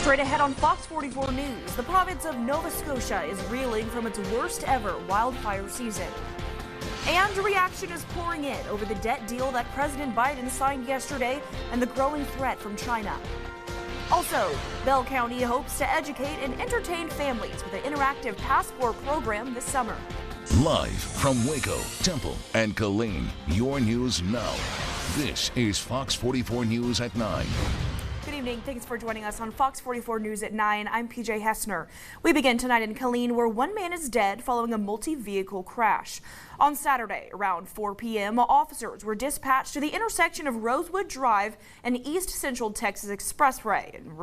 Straight ahead on Fox 44 News, the province of Nova Scotia is reeling from its worst ever wildfire season. And reaction is pouring in over the debt deal that President Biden signed yesterday and the growing threat from China. Also, Bell County hopes to educate and entertain families with an interactive passport program this summer. Live from Waco, Temple, and Killeen, your news now. This is Fox 44 News at 9. Good evening. Thanks for joining us on Fox 44 News at 9. I'm PJ Hessner. We begin tonight in Killeen, where one man is dead following a multi-vehicle crash. On Saturday, around 4 p.m., officers were dispatched to the intersection of Rosewood Drive and East Central Texas Expressway in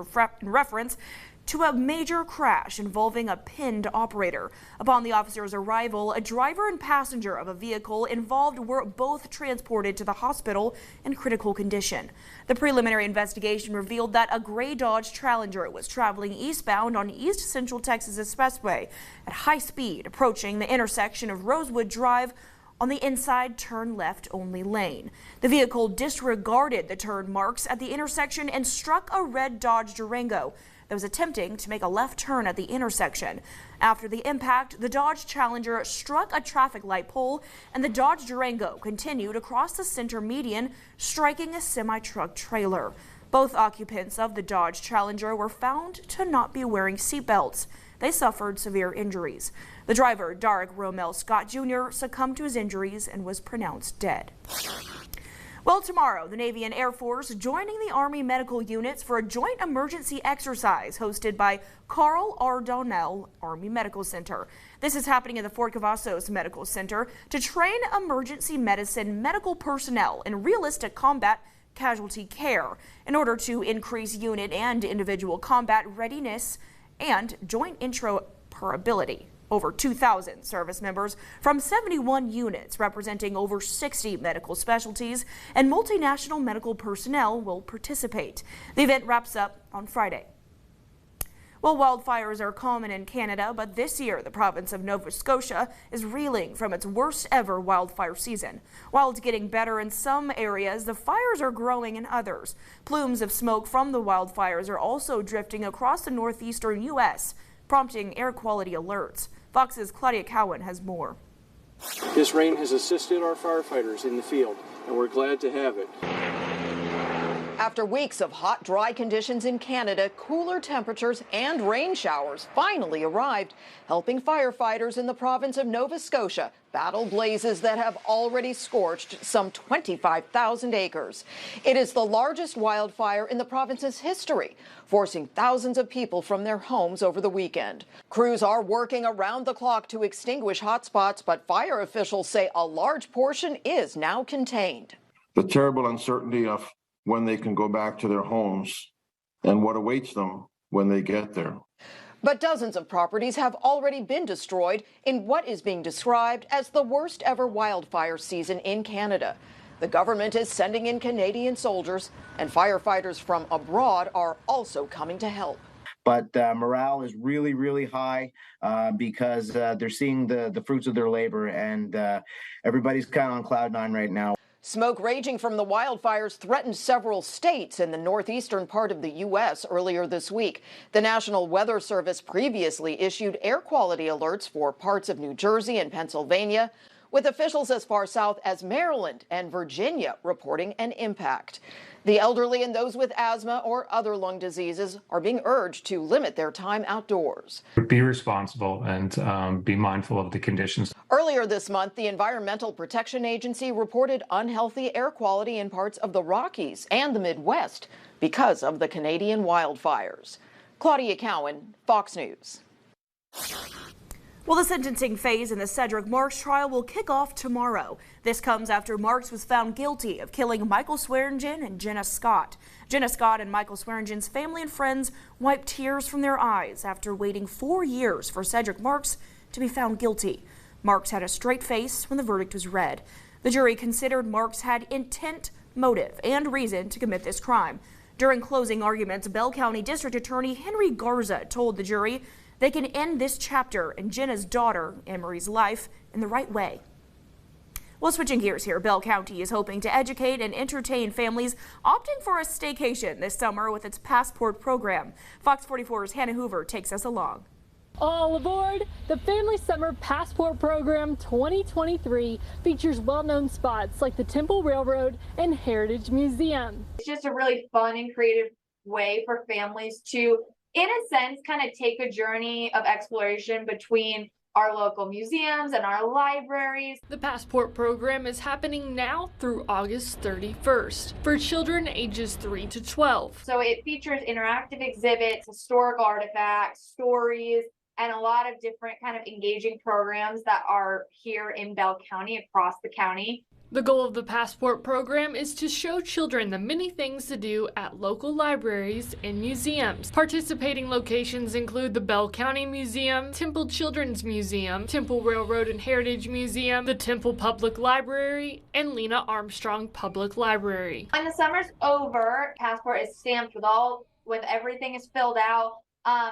reference to a major crash involving a pinned operator. Upon the officer's arrival, a driver and passenger of a vehicle involved were both transported to the hospital in critical condition. The preliminary investigation revealed that a gray Dodge Challenger was traveling eastbound on East Central Texas Expressway at high speed, approaching the intersection of Rosewood Drive on the inside turn left only lane. The vehicle disregarded the turn marks at the intersection and struck a red Dodge Durango that was attempting to make a left turn at the intersection. After the impact, the Dodge Challenger struck a traffic light pole and the Dodge Durango continued across the center median, striking a semi-truck trailer. Both occupants of the Dodge Challenger were found to not be wearing seatbelts. They suffered severe injuries. The driver, Darek Romel Scott Jr., succumbed to his injuries and was pronounced dead. Well, tomorrow, the Navy and Air Force joining the Army medical units for a joint emergency exercise hosted by Carl R. Donnell Army Medical Center. This is happening at the Fort Cavazos Medical Center to train emergency medicine medical personnel in realistic combat casualty care in order to increase unit and individual combat readiness and joint interoperability. Over 2,000 service members from 71 units representing over 60 medical specialties and multinational medical personnel will participate. The event wraps up on Friday. Well, wildfires are common in Canada, but this year the province of Nova Scotia is reeling from its worst ever wildfire season. While it's getting better in some areas, the fires are growing in others. Plumes of smoke from the wildfires are also drifting across the northeastern U.S., prompting air quality alerts. Fox's Claudia Cowan has more. This rain has assisted our firefighters in the field, and we're glad to have it. After weeks of hot, dry conditions in Canada, cooler temperatures and rain showers finally arrived, helping firefighters in the province of Nova Scotia battle blazes that have already scorched some 25,000 acres. It is the largest wildfire in the province's history, forcing thousands of people from their homes over the weekend. Crews are working around the clock to extinguish hotspots, but fire officials say a large portion is now contained. The terrible uncertainty of when they can go back to their homes and what awaits them when they get there. But dozens of properties have already been destroyed in what is being described as the worst ever wildfire season in Canada. The government is sending in Canadian soldiers, and firefighters from abroad are also coming to help. But morale is really, really high because they're seeing the fruits of their labor, and everybody's kind of on cloud nine right now. Smoke raging from the wildfires threatened several states in the northeastern part of the U.S. earlier this week. The National Weather Service previously issued air quality alerts for parts of New Jersey and Pennsylvania, with officials as far south as Maryland and Virginia reporting an impact. The elderly and those with asthma or other lung diseases are being urged to limit their time outdoors. Be responsible and be mindful of the conditions. Earlier this month, the Environmental Protection Agency reported unhealthy air quality in parts of the Rockies and the Midwest because of the Canadian wildfires. Claudia Cowan, Fox News. Well, the sentencing phase in the Cedric Marks trial will kick off tomorrow. This comes after Marks was found guilty of killing Michael Swearingen and Jenna Scott. Jenna Scott and Michael Swearingen's family and friends wiped tears from their eyes after waiting 4 years for Cedric Marks to be found guilty. Marks had a straight face when the verdict was read. The jury considered Marks had intent, motive, and reason to commit this crime. During closing arguments, Bell County District Attorney Henry Garza told the jury they can end this chapter in Jenna's daughter, Emery's life, in the right way. Well, switching gears here, Bell County is hoping to educate and entertain families opting for a staycation this summer with its Passport program. Fox 44's Hannah Hoover takes us along. All aboard! The Family Summer Passport Program 2023 features well-known spots like the Temple Railroad and Heritage Museum. It's just a really fun and creative way for families to, in a sense, kind of take a journey of exploration between our local museums and our libraries. The Passport program is happening now through August 31st for children ages 3 to 12. So it features interactive exhibits, historical artifacts, stories, and a lot of different kind of engaging programs that are here in Bell County, across the county. The goal of the Passport program is to show children the many things to do at local libraries and museums. Participating locations include the Bell County Museum, Temple Children's Museum, Temple Railroad and Heritage Museum, the Temple Public Library, and Lena Armstrong Public Library. When the summer's over, Passport is stamped with everything is filled out.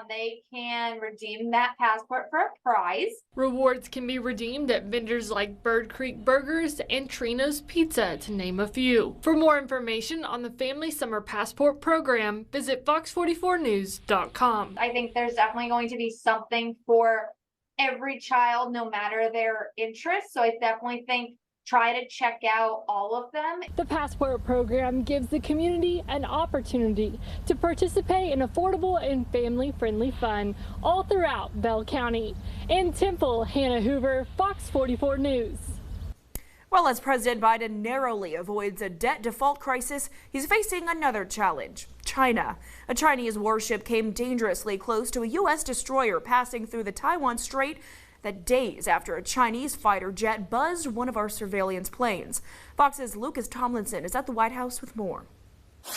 They can redeem that passport for a prize. Rewards can be redeemed at vendors like Bird Creek Burgers and Trino's Pizza, to name a few. For more information on the Family Summer Passport program, visit fox44news.com. I think there's definitely going to be something for every child, no matter their interests. So I definitely think try to check out all of them. The Passport program gives the community an opportunity to participate in affordable and family-friendly fun all throughout Bell County. In Temple, Hannah Hoover, Fox 44 News. Well, as President Biden narrowly avoids a debt default crisis, he's facing another challenge: China. A Chinese warship came dangerously close to a U.S. destroyer passing through the Taiwan Strait days after a Chinese fighter jet buzzed one of our surveillance planes. Fox's Lucas Tomlinson is at the White House with more.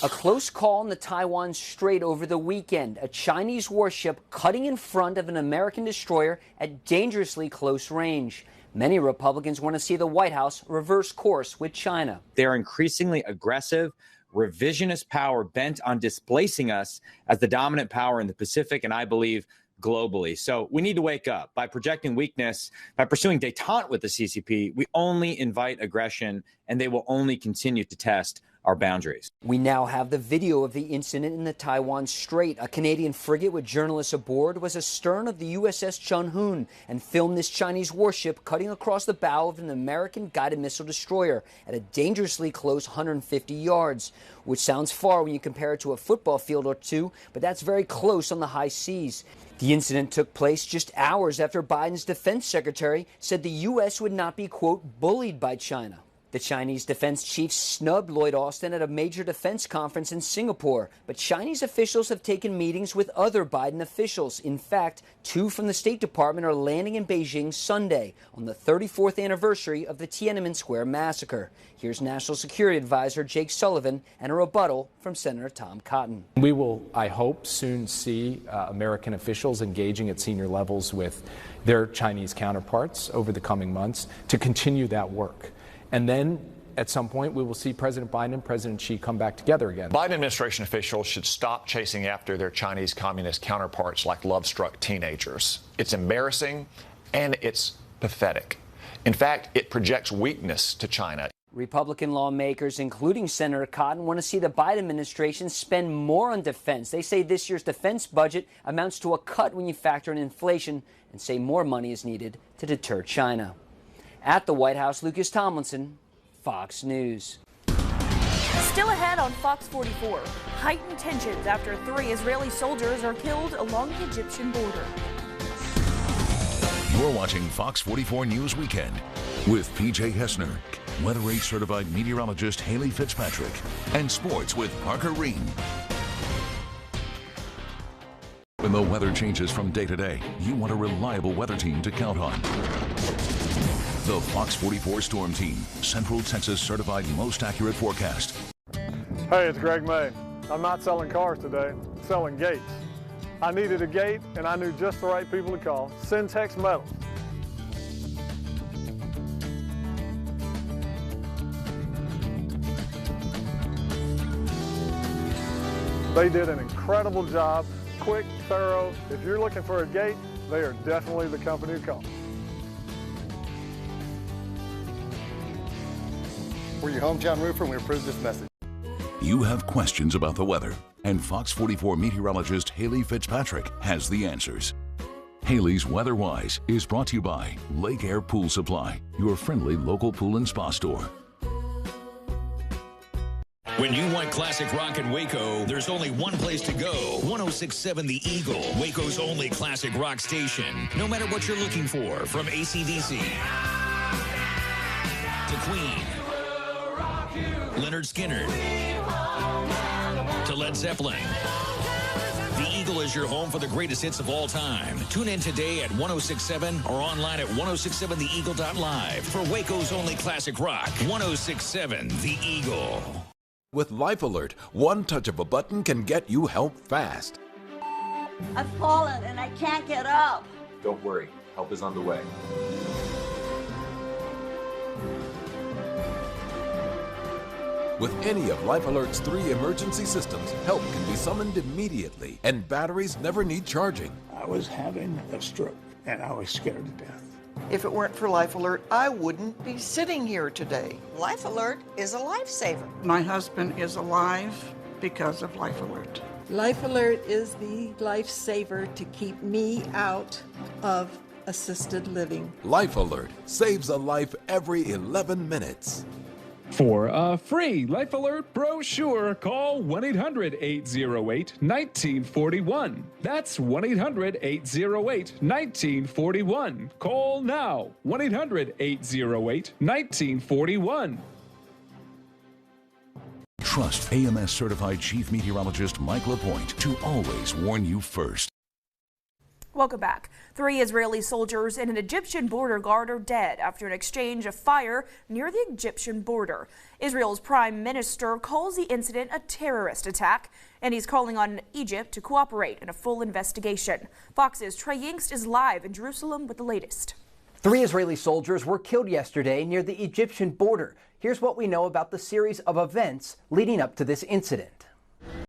A close call in the Taiwan Strait over the weekend. A Chinese warship cutting in front of an American destroyer at dangerously close range. Many Republicans want to see the White House reverse course with China. They're increasingly aggressive, revisionist power bent on displacing us as the dominant power in the Pacific, and I believe globally. So we need to wake up. By projecting weakness, by pursuing détente with the CCP, we only invite aggression, and they will only continue to test our boundaries. We now have the video of the incident in the Taiwan Strait. A Canadian frigate with journalists aboard was astern of the USS Chun Hoon and filmed this Chinese warship cutting across the bow of an American guided missile destroyer at a dangerously close 150 yards, which sounds far when you compare it to a football field or two, but that's very close on the high seas. The incident took place just hours after Biden's defense secretary said the U.S. would not be, quote, bullied by China. The Chinese defense chief snubbed Lloyd Austin at a major defense conference in Singapore, but Chinese officials have taken meetings with other Biden officials. In fact, 2 from the State Department are landing in Beijing Sunday on the 34th anniversary of the Tiananmen Square massacre. Here's National Security Advisor Jake Sullivan and a rebuttal from Senator Tom Cotton. We will, I hope, soon see American officials engaging at senior levels with their Chinese counterparts over the coming months to continue that work. And then at some point, we will see President Biden and President Xi come back together again. Biden administration officials should stop chasing after their Chinese communist counterparts like love-struck teenagers. It's embarrassing and it's pathetic. In fact, it projects weakness to China. Republican lawmakers, including Senator Cotton, want to see the Biden administration spend more on defense. They say this year's defense budget amounts to a cut when you factor in inflation, and say more money is needed to deter China. At the White House, Lucas Tomlinson, Fox News. Still ahead on Fox 44, heightened tensions after 3 Israeli soldiers are killed along the Egyptian border. You're watching Fox 44 News Weekend with PJ Hessner, Weather 8 certified meteorologist Haley Fitzpatrick, and sports with Parker Reed. When the weather changes from day to day, you want a reliable weather team to count on. The Fox 44 Storm Team, Central Texas certified most accurate forecast. Hey, it's Greg May. I'm not selling cars today, I'm selling gates. I needed a gate and I knew just the right people to call, Syntex Metal. They did an incredible job, quick, thorough. If you're looking for a gate, they are definitely the company to call. We're your hometown roofer, and we approve this message. You have questions about the weather, and Fox 44 meteorologist Haley Fitzpatrick has the answers. Haley's Weather Wise is brought to you by Lake Air Pool Supply, your friendly local pool and spa store. When you want classic rock in Waco, there's only one place to go. 106.7 The Eagle, Waco's only classic rock station. No matter what you're looking for, from AC/DC to Queen, Lynyrd Skynyrd to Led Zeppelin. The Eagle is your home for the greatest hits of all time. Tune in today at 106.7 or online at 1067theeagle.live for Waco's only classic rock. 106.7 The Eagle. With Life Alert, one touch of a button can get you help fast. I've fallen and I can't get up. Don't worry, help is on the way. With any of Life Alert's 3 emergency systems, help can be summoned immediately, and batteries never need charging. I was having a stroke, and I was scared to death. If it weren't for Life Alert, I wouldn't be sitting here today. Life Alert is a lifesaver. My husband is alive because of Life Alert. Life Alert is the lifesaver to keep me out of assisted living. Life Alert saves a life every 11 minutes. For a free Life Alert brochure, call 1-800-808-1941. That's 1-800-808-1941. Call now. 1-800-808-1941. Trust AMS certified Chief Meteorologist Mike LaPointe to always warn you first. Welcome back. 3 Israeli soldiers and an Egyptian border guard are dead after an exchange of fire near the Egyptian border. Israel's prime minister calls the incident a terrorist attack, and he's calling on Egypt to cooperate in a full investigation. Fox's Trey Yingst is live in Jerusalem with the latest. 3 Israeli soldiers were killed yesterday near the Egyptian border. Here's what we know about the series of events leading up to this incident.